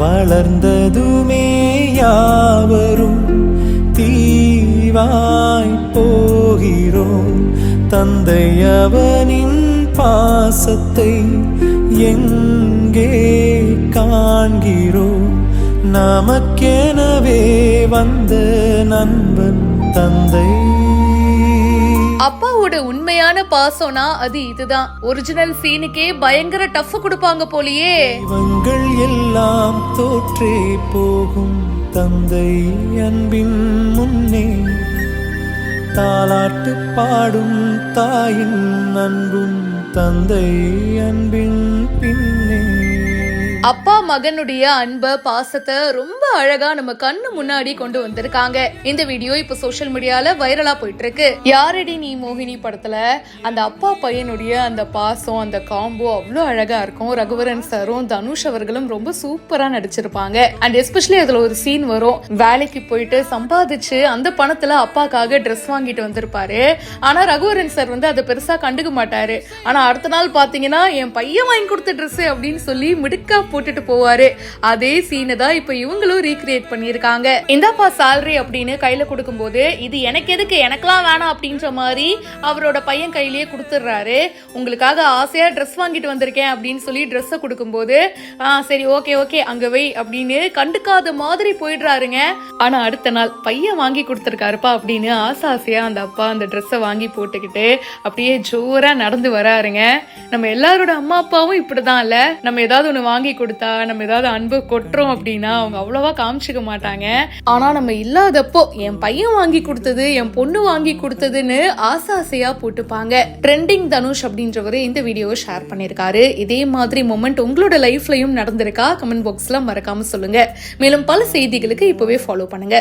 வளர்ந்ததுமே யாவரும் தீவாய் போகிறோம். தந்தை அவனின் பாசத்தை எங்கே காண்கிறோம்? நமக்கெனவே வந்த நண்பன் தந்தை. அப்பாவோட உண்மையான பாசம்னா அது இதுதான். ஒரிஜினல் சீனுக்கே பயங்கர டஃப் கொடுப்பாங்க போலியே. இவங்கள் எல்லாம் தோற்றே போகும் தந்தை அன்பின் முன்னே. தாலாட்டு பாடும் தாயின் அன்பும் தந்தை அன்பின் பின்னே. அப்பா மகனுடைய அன்ப பாசத்தை ரொம்ப அழகா நம்ம கண்ணு முன்னாடி கொண்டு வந்திருக்காங்க. இந்த வீடியோ இப்ப சோசியல் மீடியால வைரலா போயிட்டு இருக்கு. யாரடி நீ மோகினி படத்துல அந்த அப்பா பையனுடைய அந்த பாசம், அந்த காம்போ அவ்வளவு அழகா இருக்கும். ரகுவரன் சாரும் தனுஷ் அவர்களும் ரொம்ப சூப்பரா நடிச்சிருப்பாங்க. அண்ட் எஸ்பெஷலி அதுல ஒரு சீன் வரும். வேலைக்கு போயிட்டு சம்பாதிச்சு அந்த பணத்துல அப்பாக்காக ட்ரெஸ் வாங்கிட்டு வந்திருப்பாரு. ஆனா ரகுவரன் சார் அதை பெருசா கண்டுக்க மாட்டாரு. ஆனா அடுத்த நாள் பாத்தீங்கன்னா என் பையன் வாங்கி கொடுத்த ட்ரெஸ் அப்படின்னு சொல்லி மிடுக்கா போட்டுட்டு போவாரு. அதே சீனை தான் இப்ப இவங்களும் ரீக்ரியேட் பண்ணிருக்காங்க. இந்தாப்பா சாலரி அப்படின்னு கையில கொடுக்கும் போது இது எனக்கு எதுக்கு, எனக்கெல்லாம் வேணாம் அப்படின்ற மாதிரி அவரோட பையன் கையிலேயே கொடுத்துடுறாரு. உங்களுக்காக ஆசையா ட்ரெஸ் வாங்கிட்டு வந்திருக்கேன் அப்படின்னு சொல்லி ட்ரெஸ்ஸை கொடுக்கும் போது சரி ஓகே ஓகே அங்க வை அப்படின்னு கண்டுக்காத மாதிரி போயிடுறாருங்க. ஆனா அடுத்த நாள் பையன் வாங்கி கொடுத்துருக்காருப்பா அப்படின்னு ஆசையா அந்த அப்பா அந்த ட்ரெஸ்ஸை வாங்கி போட்டுக்கிட்டு அப்படியே ஜோரா நடந்து வராருங்க. நம்ம எல்லாரோட அம்மா அப்பாவும் இப்படிதான் இல்ல. நம்ம ஏதாவது ஒண்ணு வாங்கி கொடுத்தா, நம்ம ஏதாவது அன்பு கொட்டுறோம் அப்படின்னா அவங்க அவ்வளவா காமிச்சுக்க மாட்டாங்க. ஆனா நம்ம இல்லாதப்போ என் பையன் வாங்கி கொடுத்தது, என் பொண்ணு வாங்கி கொடுத்ததுன்னு ஆசையா போட்டுப்பாங்க. ட்ரெண்டிங் தனுஷ் அப்படின்றவரு இந்த வீடியோவை ஷேர் பண்ணிருக்காரு. இதே மாதிரி மொமெண்ட் உங்களோட லைஃப்லயும் நடந்திருக்கா? கமெண்ட் பாக்ஸ்ல மறக்காம சொல்லுங்க. மேலும் பல செய்திகளுக்கு இப்பவே ஃபாலோ பண்ணுங்க.